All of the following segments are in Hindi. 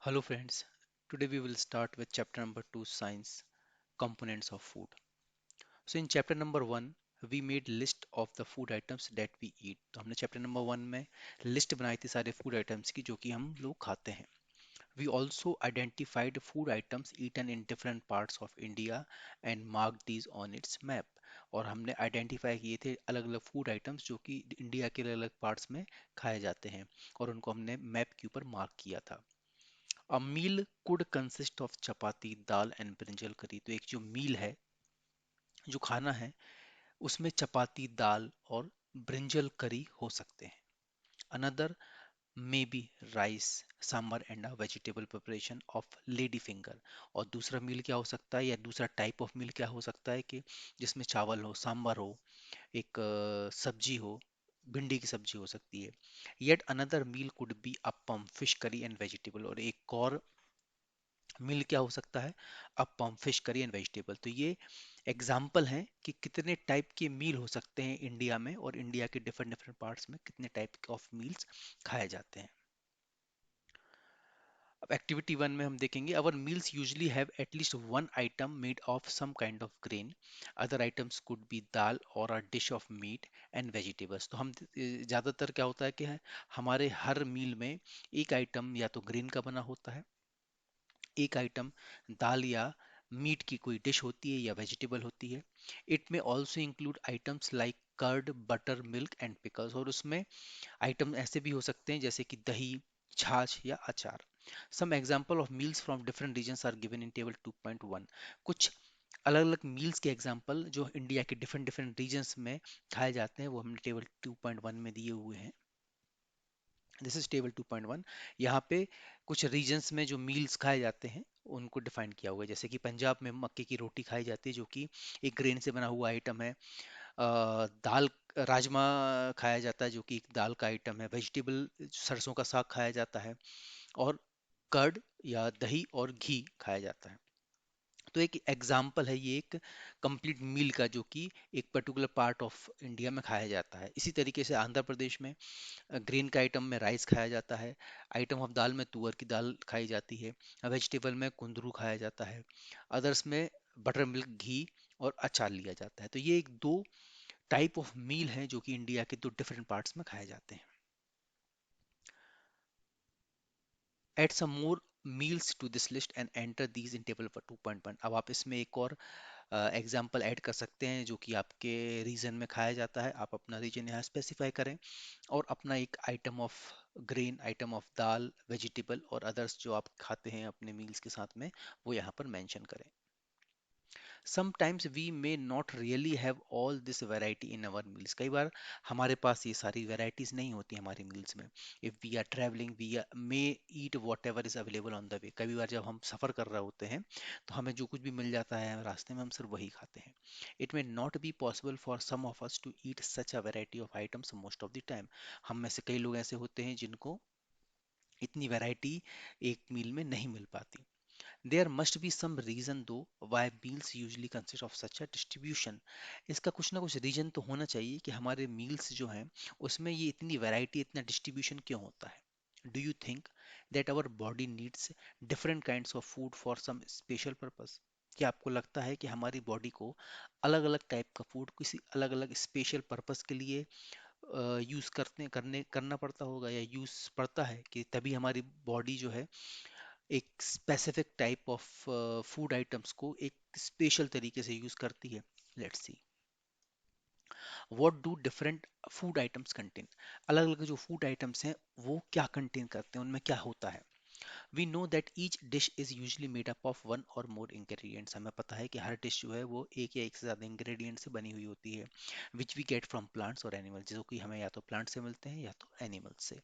Hello friends, today we will start with chapter number 2 science components of food. So in chapter number 1 we made list of the food items that we eat. तो हमने chapter number 1 में लिस्ट बनाई थी सारे food items की जो कि हम लोग खाते हैं. We also identified food items eaten in different parts of India and marked these on its map. और हमने आइडेंटिफाई किए थे अलग अलग फूड आइटम्स जो कि इंडिया के अलग अलग पार्ट्स में खाए जाते हैं और उनको हमने मैप के ऊपर मार्क किया था. A meal could consist of chapati, dal and brinjal curry. तो एक जो मील है, जो खाना है, उसमें चपाती, दाल और ब्रिंजल करी हो सकते हैं. Another may be rice, sambar and a vegetable preparation of lady finger. और दूसरा मील क्या हो सकता है या दूसरा टाइप ऑफ मील क्या हो सकता है कि जिसमें चावल हो, सांबर हो, एक सब्जी हो, भिंडी की सब्जी हो सकती है. Yet another meal could be appam, fish curry and vegetable. और एक और मील क्या हो सकता है, appam, fish curry and vegetable. तो ये एग्जाम्पल हैं कि कितने टाइप के मील हो सकते हैं इंडिया में और इंडिया के डिफरेंट डिफरेंट पार्ट्स में कितने टाइप ऑफ मील्स खाए जाते हैं. अब एक्टिविटी वन में हम देखेंगे our meals usually have at least one item made of some kind of grain. Other items could be dal और a dish of meat and vegetables. तो हम ज़्यादातर क्या होता है कि हमारे हर मील में एक आइटम या तो ग्रेन का बना होता है, एक आइटम दाल या मीट की कोई डिश होती है या वेजिटेबल होती है. इट में also include items like curd, butter, milk and pickles. और उसमें आइटम ऐसे भी हो सकते हैं जैसे कि दही, छाछ या अचार. Some example of meals from different regions are given in table 2.1. कुछ अलग अलग मील्स के एग्जाम्पल जो इंडिया के डिफरेंट डिफरेंट रीजन्स में खाए जाते हैं वो हमने टेबल 2.1 में दिए हुए हैं. This is table 2.1. यहाँ पे कुछ रीजन्स में जो मील्स खाए जाते हैं उनको डिफाइन किया हुआ है. जैसे कि पंजाब में मक्के की रोटी खाई जाती है जो कि एक ग्रेन से बना हुआ आइटम है. दाल, राजमा खाया जाता है जो कि एक दाल का आइटम है. वेजिटेबल, सरसों का साग खाया जाता है. और कर्ड या दही और घी खाया जाता है. तो एक एग्जाम्पल है ये एक कंप्लीट मील का जो कि एक पर्टिकुलर पार्ट ऑफ इंडिया में खाया जाता है. इसी तरीके से आंध्र प्रदेश में ग्रीन का आइटम में राइस खाया जाता है. आइटम ऑफ दाल में तुअर की दाल खाई जाती है. वेजिटेबल में कुंदरू खाया जाता है. अदर्स में बटर मिल्क, घी और अचार लिया जाता है. तो ये एक दो टाइप ऑफ मील हैं जो कि इंडिया के दो डिफरेंट पार्ट्स में खाए जाते हैं. Add some more meals to this list and enter these in table for 2.1. अब आप इसमें एक और एग्जाम्पल ऐड कर सकते हैं जो कि आपके रीजन में खाया जाता है. आप अपना रीजन यहाँ स्पेसिफाई करें और अपना एक item of grain, item of dal, vegetable और अदर्स जो आप खाते हैं अपने मील्स के साथ में वो यहाँ पर मेंशन करें. Sometimes we may not really have all this variety in our meals. कई बार हमारे पास ये सारी वैरायटीज नहीं होती हमारी मील्स में. If we are travelling we may eat whatever is available on the way. कभी बार जब हम सफ़र कर रहे होते हैं तो हमें जो कुछ भी मिल जाता है रास्ते में हम सिर्फ वही खाते हैं. It may not be possible for some of us to eat such a variety of items most of the time. हम में से कई लोग ऐसे होते हैं जिनको इतनी वैरायटी एक मील में नहीं मिल पाती. There must be some reason though why meals usually consist of such a distribution. इसका कुछ ना कुछ रीजन तो होना चाहिए कि हमारे मील्स जो हैं उसमें ये इतनी वैरायटी, इतना डिस्ट्रीब्यूशन क्यों होता है. Do you think that our body needs different kinds of food for some special purpose. क्या आपको लगता है कि हमारी बॉडी को अलग अलग टाइप का फूड किसी अलग अलग स्पेशल पर्पस के लिए यूज करना पड़ता होगा या यूज पड़ता है कि तभी हमारी बॉडी जो है एक specific type of food items को एक स्पेशल तरीके से यूज करती है. Let's see what do different food items contain. अलग अलग जो फूड आइटम्स हैं वो क्या कंटेन करते हैं, उनमें क्या होता है. We know that each dish is usually made up of one or more ingredients. हमें पता है कि हर डिश जो है वो एक या एक से ज़्यादा इंग्रेडिएंट से बनी हुई होती है. Which we get from plants और एनिमल्स, जो कि हमें या तो प्लांट से मिलते हैं या तो एनिमल से.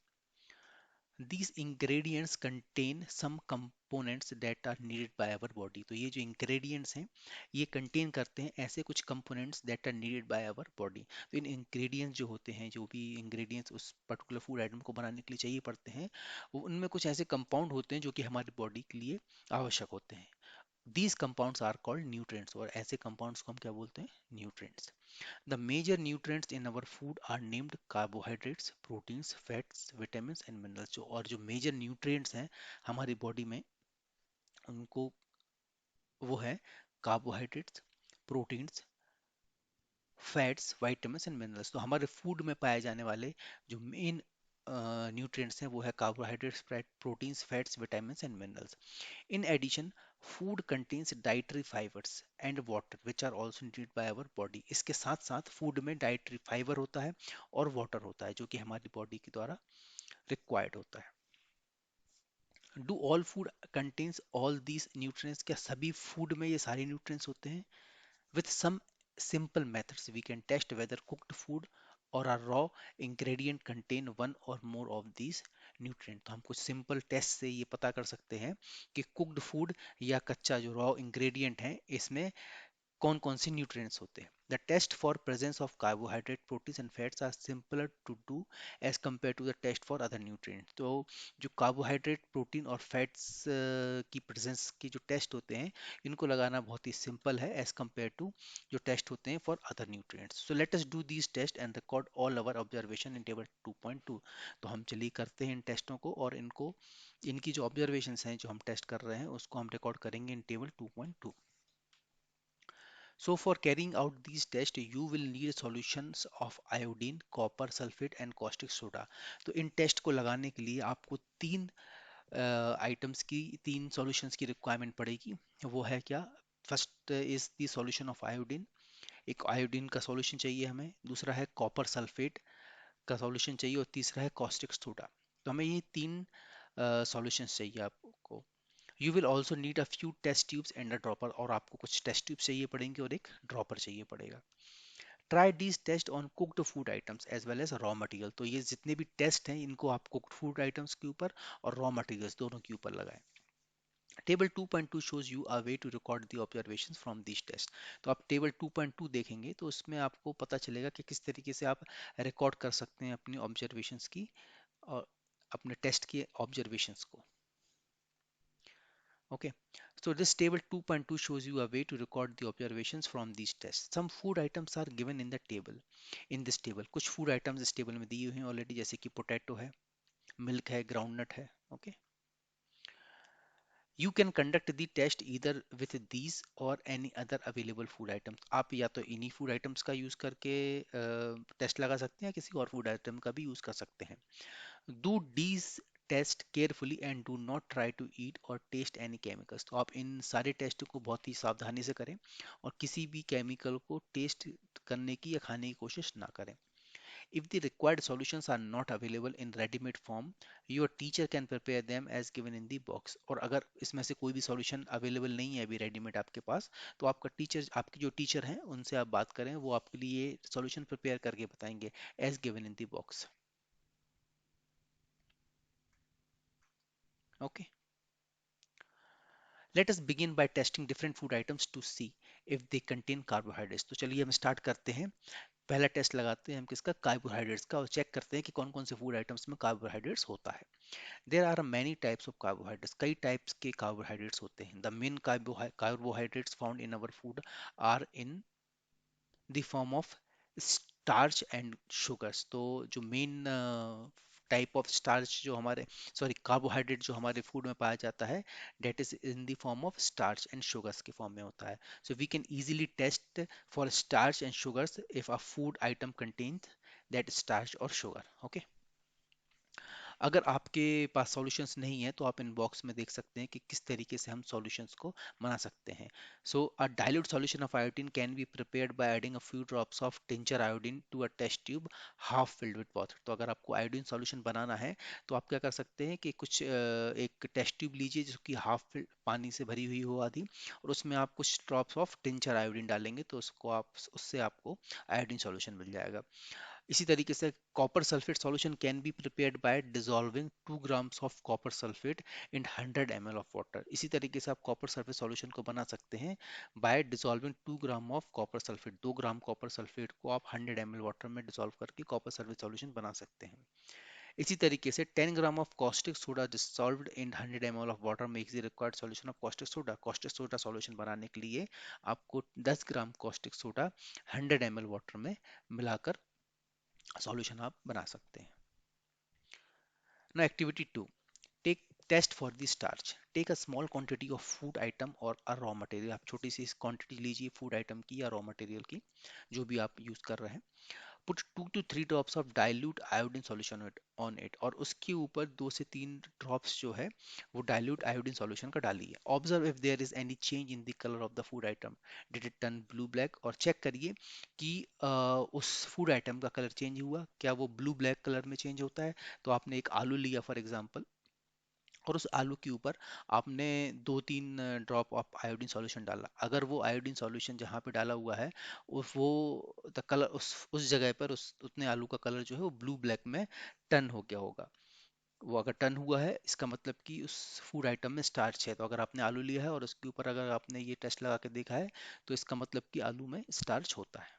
These ingredients contain some components that are needed by our body. तो ये जो ingredients हैं ये contain करते हैं ऐसे कुछ components that are needed by our body. तो इन ingredients जो होते हैं, जो भी ingredients उस particular food item को बनाने के लिए चाहिए पड़ते हैं, वो उनमें कुछ ऐसे compound होते हैं जो कि हमारी body के लिए आवश्यक होते हैं. These compounds are called nutrients, और ऐसे compounds को हम क्या बोलते हैं? Nutrients. The major nutrients in our food are named carbohydrates, proteins, fats, vitamins and minerals. जो और जो major nutrients हैं हमारी body में, उनको वो है carbohydrates, proteins, fats, vitamins and minerals. तो हमारे फूड में पाए जाने वाले जो मेन न्यूट्रिएंट्स हैं वो है carbohydrates, proteins, fats, vitamins and minerals. In addition, food contains dietary fibres and water which are also needed by our body. इसके साथ साथ फूड में डाइटरी फाइबर होता है और वाटर होता है जो कि हमारी बॉडी के द्वारा रिक्वायर्ड होता है। Do all food contains all these nutrients? क्या सभी फूड में ये सारे न्यूट्रिएंट्स होते हैं? With some simple methods, we can test whether cooked food or a raw ingredient contain one or more of these nutrients। तो हम कुछ सिंपल टेस्ट से ये पता कर सकते हैं कि कुक्ड फूड या कच्चा जो रॉ इंग्रेडिएंट है इसमें कौन कौन से न्यूट्रिएंट्स होते हैं। The test for presence of carbohydrate, proteins and fats are simpler to do as compare to the test for other nutrients. तो जो कार्बोहाइड्रेट, प्रोटीन और फैट्स की प्रेजेंस की जो टेस्ट होते हैं इनको लगाना बहुत ही सिंपल है एज कम्पेयर टू जो टेस्ट होते हैं for other nutrients. So let us do these test and record all our observation in table 2.2। तो हम चलिए करते हैं इन टेस्टों को और इनको इनकी जो ऑब्जर्वेशंस हैं जो हम टेस्ट कर रहे हैं उसको हम रिकॉर्ड करेंगे इन table 2.2। So for carrying out these tests, you will need solutions of iodine, copper sulfate and caustic soda। तो इन टेस्ट को लगाने के लिए आपको तीन आइटम्स की, तीन सॉल्यूशंस की रिक्वायरमेंट पड़ेगी। वो है क्या? First is the solution of iodine. एक आयोडीन का सॉल्यूशन चाहिए हमें। दूसरा है कॉपर सल्फेट का सॉल्यूशन चाहिए और तीसरा है कॉस्टिक सोडा। तो हमें ये तीन सॉल्यूशंस चाहिए आपको। You will also need a few test tubes and a dropper. और आपको कुछ टेस्ट ट्यूब चाहिए पड़ेंगे और एक ड्रॉपर चाहिए पड़ेगा। Try these test on cooked food items as well as raw material. तो ये जितने भी टेस्ट हैं इनको आप कुक्ड फूड आइटम्स के ऊपर और रॉ मटेरियल्स दोनों के ऊपर लगाएं। Table 2.2 shows you a way to record the observations from these tests। तो आप टेबल 2.2 देखेंगे तो उसमें आपको पता चलेगा कि किस तरीके से आप रिकॉर्ड कर सकते हैं अपनी ऑब्जर्वेशंस की और अपने टेस्ट के ऑब्जर्वेशंस को। Okay, so this table 2.2 shows you a way to record the observations from these tests। Some food items are given in the table। In this table कुछ food items इस टेबल में दिए हुए हैं ऑलरेडी, जैसे कि पोटैटो है, मिल्क है, ग्राउंडनट है। Okay, you can conduct the test either with these और any other available food items. आप या तो इन्हीं फूड आइटम्स का यूज करके टेस्ट लगा सकते हैं या किसी और फूड आइटम का भी यूज कर सकते हैं। Do these test carefully and do not try to eat और टेस्ट एनी केमिकल्स। तो आप इन सारे टेस्ट को बहुत ही सावधानी से करें और किसी भी केमिकल को टेस्ट करने की या खाने की कोशिश ना करें। If the required solutions are not available in ready-made form, your teacher can prepare them as given in the box। और अगर इसमें से कोई भी सॉल्यूशन अवेलेबल नहीं है अभी रेडीमेड आपके पास, तो आपका टीचर, आपके जो टीचर हैं उनसे आप बात करें, वो आपके लिए सॉल्यूशन प्रिपेयर करके बताएंगे as given in the box. Okay, let us begin by testing different food items to see if they contain carbohydrates. तो चलिए हम स्टार्ट करते हैं। पहला टेस्ट लगाते हैं हम किसका? कार्बोहाइड्रेट्स का, और चेक करते हैं कि कौन कौन से फूड आइटम्स में कार्बोहाइड्रेट्स होता है। There are many types of carbohydrates. कई टाइप्स के कार्बोहाइड्रेट्स होते हैं। The main carbohydrates found in our food are in the form of starch and sugars. तो जो मेन टाइप ऑफ स्टार्च जो हमारे, सॉरी, कार्बोहाइड्रेट जो हमारे फूड में पाया जाता है, that is in the form of starch and sugars के फॉर्म में होता है। So we can easily test for starch and sugars if a food item contains that starch और शुगर। ओके, अगर आपके पास सॉल्यूशंस नहीं है तो आप इन बॉक्स में देख सकते हैं कि किस तरीके से हम सॉल्यूशंस को बना सकते हैं। So a dilute solution of iodine can be prepared by adding a few drops of tincture iodine to a test tube half filled with water. तो अगर आपको आयोडीन सॉल्यूशन बनाना है तो आप क्या कर सकते हैं कि कुछ एक टेस्ट ट्यूब लीजिए जिसकी हाफ फिल्ड पानी से भरी हुई हो आधी, और उसमें आप कुछ ड्रॉप्स ऑफ टिंचर आयोडीन डालेंगे तो उसको आप, उससे आपको आयोडीन सॉल्यूशन मिल जाएगा। इसी तरीके से copper sulphate solution can be prepared bye dissolving 2 grams of copper sulphate in 100 ml of water. इसी तरीके से आप कॉपर सल्फेट सॉल्यूशन को बना सकते हैं bye dissolving 2 gram of copper sulphate. 2 gram copper sulphate को आप 100 ml वाटर में डिसॉल्व करके कॉपर सल्फेट सॉल्यूशन बना सकते हैं। इसी तरीके से 10 gram of caustic soda dissolved in 100 ml of water makes the required solution of caustic soda. Caustic soda solution बनाने के लिए आपको 10 ग्राम कॉस्टिक सोडा 100 ml वाटर में मिलाकर सॉल्यूशन आप बना सकते हैं। Now activity 2. Take test for the starch. Take a small quantity of food item or a raw material. आप छोटी सी क्वांटिटी लीजिए फूड आइटम की या रॉ मटेरियल की, जो भी आप यूज कर रहे हैं। Put 2 to 3 drops of dilute iodine solution on it, और उसके ऊपर 2 से 3 ड्रॉप्स जो है वो डाइल्यूट आयोडीन सॉल्यूशन का डालिए। Observe if there is any change in the colour of the food item, did it turn blue black, और चेक करिए कि उस फूड आइटम का कलर चेंज हुआ, क्या वो ब्लू ब्लैक कलर में चेंज होता है। तो आपने एक आलू लिया फॉर एग्जांपल, और उस आलू के ऊपर आपने 2-3 ड्रॉप ऑफ आयोडीन सॉल्यूशन डाला। अगर वो आयोडीन सॉल्यूशन जहाँ पे डाला हुआ है वो द कलर उस जगह पर उस उतने आलू का कलर जो है वो ब्लू ब्लैक में टर्न हो गया होगा। वो अगर टर्न हुआ है इसका मतलब कि उस फूड आइटम में स्टार्च है। तो अगर आपने आलू लिया है और उसके ऊपर अगर आपने ये टेस्ट लगा के देखा है तो इसका मतलब कि आलू में स्टार्च होता है।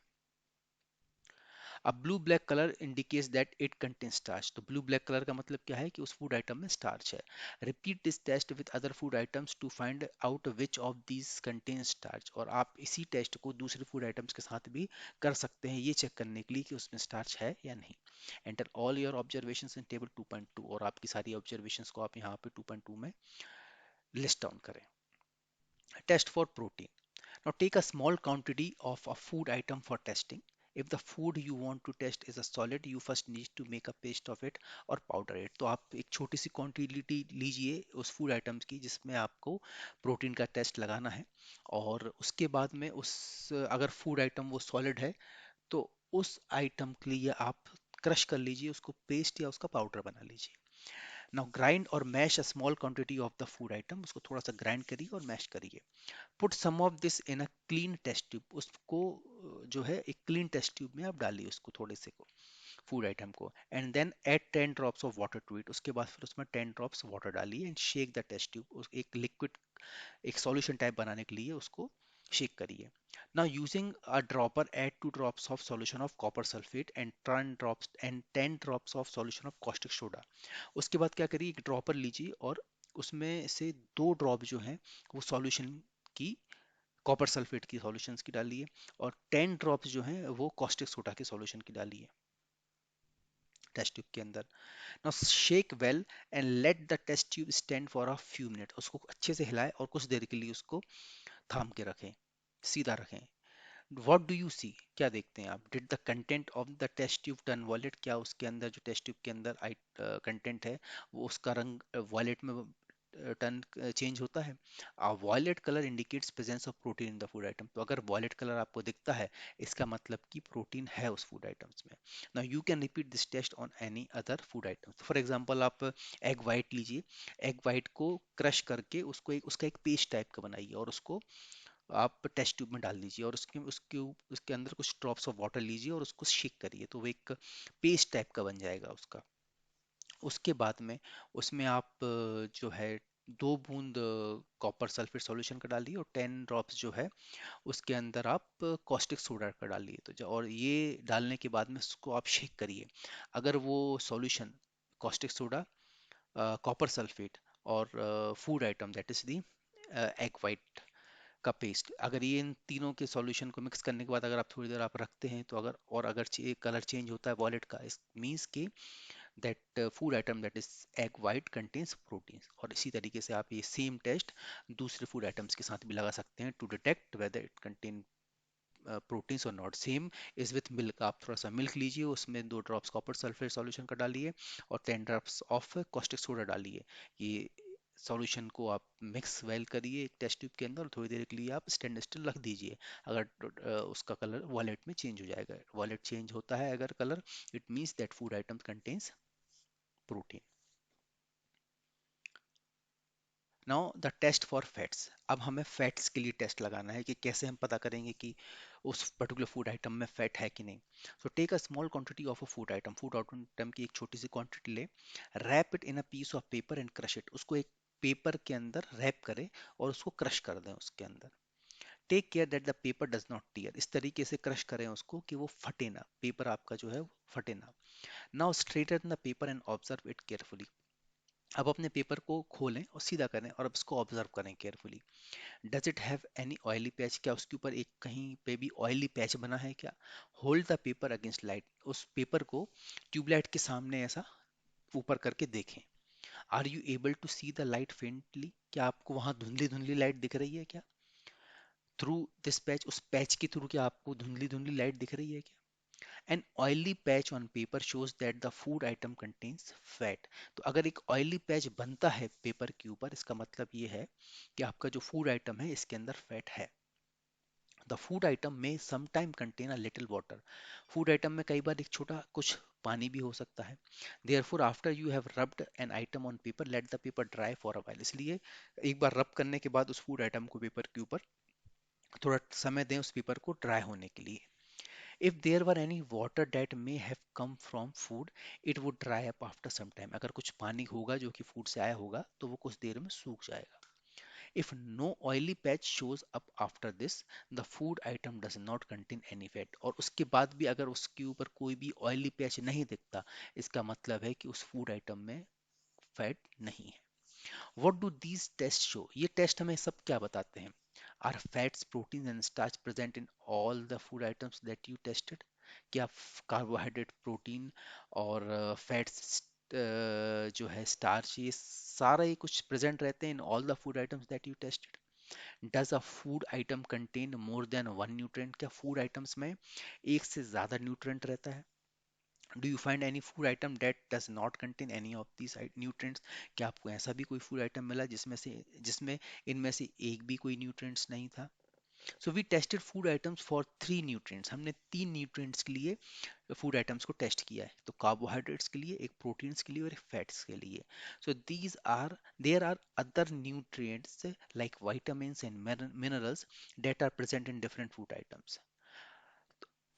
अब blue black colour indicates that it contain starch. तो ब्लू ब्लैक कलर का मतलब क्या है कि उस फूड आइटम में स्टार्च है। Repeat this test with other food items to find out which of these contain starch. और आप इसी टेस्ट को दूसरे फूड आइटम्स के साथ भी कर सकते हैं, ये चेक करने के लिए कि उसमें स्टार्च है या नहीं। Enter all your observations in table 2.2, और आपकी सारी ऑब्जर्वेशंस को आप यहाँ पे 2.2 में लिस्ट डाउन करें। Test for protein. Now take a small quantity of a food item for testing. If the food you want to test is a solid, you first need to make a paste of it or powder it. तो आप एक छोटी सी क्वांटिटी लीजिए उस फूड आइटम्स की जिसमें आपको प्रोटीन का टेस्ट लगाना है, और उसके बाद में उस अगर फूड आइटम वो सॉलिड है तो उस आइटम के लिए आप क्रश कर लीजिए, उसको पेस्ट या उसका पाउडर बना लीजिए। नाउ ग्राइंड और mash a small quantity of the food item, उसको थोड़ा सा ग्राइंड करिए और मैश करिए। Put some of this in a clean test tube, उसको जो है एक क्लीन टेस्ट ट्यूब में आप डालिए उसको थोड़े से को फूड आइटम को, and then add 10 drops of water to it. उसके बाद फिर उसमें 10 ड्रॉप्स वाटर डालिए and shake the test tube. एक लिक्विड एक सॉल्यूशन टाइप बनाने के लिए उसको शेक करिए। Now using a dropper add 2 drops of solution of copper sulphate and 10 drops of solution of caustic soda. उसके बाद क्या करिए, एक ड्रॉपर लीजिए और उसमें से 2 ड्रॉप जो हैं वो सॉल्यूशन की कॉपर सल्फेट की सॉल्यूशंस की डालिए, और 10 ड्रॉप्स जो हैं वो कॉस्टिक सोडा के सॉल्यूशन की डालिए टेस्ट ट्यूब के अंदर। Now shake well and let the test tube stand for a few minute. उसको अच्छे से हिलाएं और कुछ देर के लिए उसको थाम के रखें, सीधा रखें। व्हाट डू यू सी, क्या देखते हैं आप? Did the content of the test tube turn violet, क्या उसके अंदर जो टेस्ट ट्यूब के अंदर कंटेंट है वो उसका रंग वॉयलेट में टर्न चेंज होता है? Violet colour indicates presence of protein in the food item. तो अगर वॉयलेट कलर आपको दिखता है इसका मतलब कि प्रोटीन है उस फूड आइटम्स में। Now you can repeat this test on any other food items. For example आप एग वाइट लीजिए, एग वाइट को क्रश करके उसको एक उसका एक पेस्ट टाइप का बनाइए और उसको आप टेस्ट ट्यूब में डाल दीजिए, और उसके अंदर कुछ ड्रॉप्स ऑफ वाटर लीजिए और उसको शेक करिए, तो वो एक पेस्ट टाइप का बन जाएगा उसका। उसके बाद में उसमें आप जो है 2 बूंद कॉपर सल्फेट सॉल्यूशन का डालिए, और 10 ड्रॉप्स जो है उसके अंदर आप कॉस्टिक सोडा का डालिए। और ये डालने के बाद में उसको आप शेक करिए। अगर वो solution caustic soda, copper sulphate और food item that is the egg white का पेस्ट, अगर ये इन तीनों के सॉल्यूशन को मिक्स करने के बाद अगर आप थोड़ी देर आप रखते हैं तो अगर कलर चेंज होता है वॉलेट का, इस मीन्स कि that food item that is egg white contains proteins. और इसी तरीके से आप ये सेम टेस्ट दूसरे फूड आइटम्स के साथ भी लगा सकते हैं to detect whether it contain proteins और not. Same is with milk, आप थोड़ा सा मिल्क लीजिए, उसमें 2 ड्रॉप्स कॉपर सल्फेट सॉल्यूशन का डालिए और 10 ड्रॉप्स ऑफ कॉस्टिक सोडा डालिए। ये सॉल्यूशन को आप मिक्स वेल करिए एक टेस्ट ट्यूब के अंदर, और थोड़ी देर के लिए आप स्टैंड स्टिल रख दीजिए। अगर उसका कलर वॉलेट में चेंज हो जाएगा, वॉलेट चेंज होता है अगर colour, it means that food item contains protein. Now the test for fats. अब हमें फैट्स के लिए टेस्ट लगाना है कि कैसे हम पता करेंगे कि उस पर्टिकुलर फूड आइटम में फैट है कि नहीं। So take a small quantity of a food item की एक छोटी सी क्वांटिटी ले, wrap it in a piece of paper and crush it. उसको एक पेपर के अंदर रैप करें और उसको क्रश कर दें उसके अंदर। Take care that the paper does not tear, इस तरीके से क्रश करें उसको कि वो फटे ना, पेपर आपका जो है वो फटे ना। Now straighten the paper and observe it carefully, अब अपने पेपर को खोलें और सीधा करें और अब इसको ऑब्जर्व करें carefully. Does it have any oily patch, क्या उसके ऊपर एक कहीं पे भी ऑयली पैच बना है क्या? Hold the paper against light, उस पेपर को ट्यूबलाइट के सामने ऐसा ऊपर करके देखें। Are you able to see the light faintly, क्या आपको वहां धुंधली धुंधली लाइट दिख रही है क्या? थ्रू दिस पैच, उस पैच के थ्रू क्या आपको धुंधली धुंधली लाइट दिख रही है क्या? An oily patch on paper shows that the food item contains fat, तो अगर एक ऑयली पैच बनता है पेपर के ऊपर, इसका मतलब ये है कि आपका जो फूड आइटम है इसके अंदर फैट है। द फूड आइटम में sometime contain a little water, food item में कई बार एक छोटा कुछ पानी भी हो सकता है। Therefore after you have rubbed an item on paper let the paper dry for a while, इसलिए एक बार रब करने के बाद उस फूड आइटम को पेपर के ऊपर थोड़ा समय दें उस पेपर को ड्राई होने के लिए। If there were any water that may have come from food it would dry up after some time, अगर कुछ पानी होगा जो कि फूड से आया होगा तो वो कुछ देर में सूख जाएगा। If no oily patch shows up after this the food item does not contain any fat, और उसके बाद भी अगर उसके ऊपर कोई भी ऑयली पैच नहीं दिखता, इसका मतलब है कि उस फूड आइटम में फैट नहीं है। What do these test show, ये टेस्ट हमें सब क्या बताते हैं? Are fats protein and starch present in all the food items that you tested, क्या कार्बोहाइड्रेट, प्रोटीन और फैट्स जो है स्टार्च, ये सारा ये कुछ प्रेजेंट रहते हैं इन all the food items that you tested? Does a food atom contain more than one nutrient, क्या फूड आइटम्स में एक से ज्यादा न्यूट्रिएंट रहता है? Do you find any food item that does not contain any of these nutrients, क्या आपको ऐसा भी कोई फूड आइटम मिला जिसमें इनमें से एक भी कोई न्यूट्रिएंट्स नहीं था? So we tested food items for three nutrients, हमने तीन न्यूट्रिएंट्स के लिए फूड आइटम्स को टेस्ट किया है, तो कार्बोहाइड्रेट्स के लिए, एक प्रोटीन्स के लिए और एक फैट्स के लिए। So these are there are other nutrients like vitamins and minerals that are present in different food items।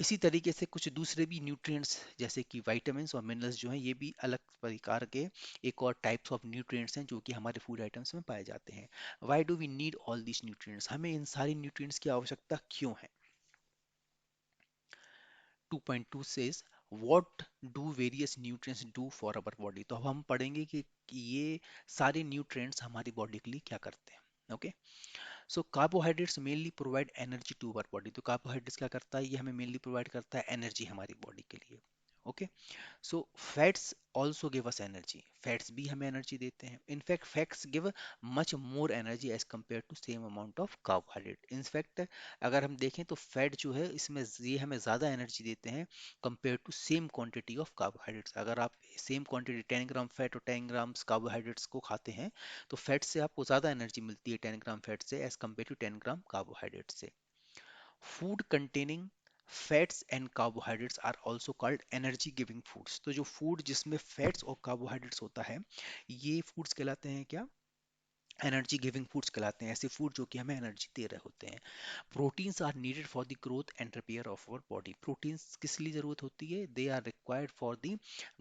इसी तरीके से कुछ दूसरे भी न्यूट्रिएंट्स जैसे कि विटामिन्स और मिनरल्स जो हैं ये भी अलग प्रकार के एक और टाइप्स ऑफ न्यूट्रिएंट्स हैं जो कि हमारे फूड आइटम्स में पाए जाते हैं। Why do we need all these nutrients, हमें इन सारी न्यूट्रिएंट्स की आवश्यकता क्यों है? 2.2 says what do various nutrients do for our body, तो अब हम पढ़ेंगे कि ये सारे न्यूट्रिएंट्स हमारी बॉडी के लिए क्या करते हैं। Okay, so carbohydrates mainly provide energy to our body, तो कार्बोहाइड्रेट्स क्या करता है, ये हमें मेनली प्रोवाइड करता है एनर्जी हमारी बॉडी के लिए। Okay, so fats also give us energy, fats भी हमें एनर्जी देते हैं। In fact fats give much more energy as compare to same amount of carbohydrate, in fact अगर हम देखें तो फैट जो है इसमें ये हमें ज़्यादा एनर्जी देते हैं compare to same quantity of carbohydrates. अगर आप सेम क्वांटिटी 10 ग्राम फैट और 10 ग्राम्स कार्बोहाइड्रेट्स को खाते हैं तो फैट से आपको ज़्यादा एनर्जी मिलती है 10 ग्राम फैट से as compare to 10 gram carbohydrate से। Food containing fats and carbohydrates are also called energy giving foods, तो जो फूड जिसमें फैट्स और कार्बोहाइड्रेट्स होता है ये फूड्स कहलाते हैं क्या? एनर्जी गिविंग फूड्स कहलाते हैं, ऐसे फूड जो कि हमें एनर्जी दे रहे होते हैं। Proteins are needed for the growth and repair of our body, proteins किस लिए जरूरत होती है? They are required for the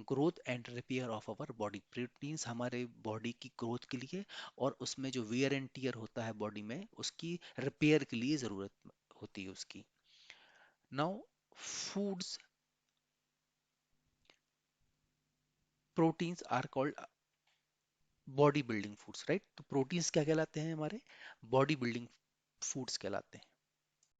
growth and repair of our body, proteins हमारे बॉडी की ग्रोथ के लिए और उसमें जो वियर एंड टीयर होता है बॉडी में उसकी रिपेयर के लिए जरूरत होती है उसकी। Now foods, proteins are called body building foods, right? तो प्रोटीन्स क्या कहलाते हैं? हमारे बॉडी बिल्डिंग फूड्स कहलाते हैं।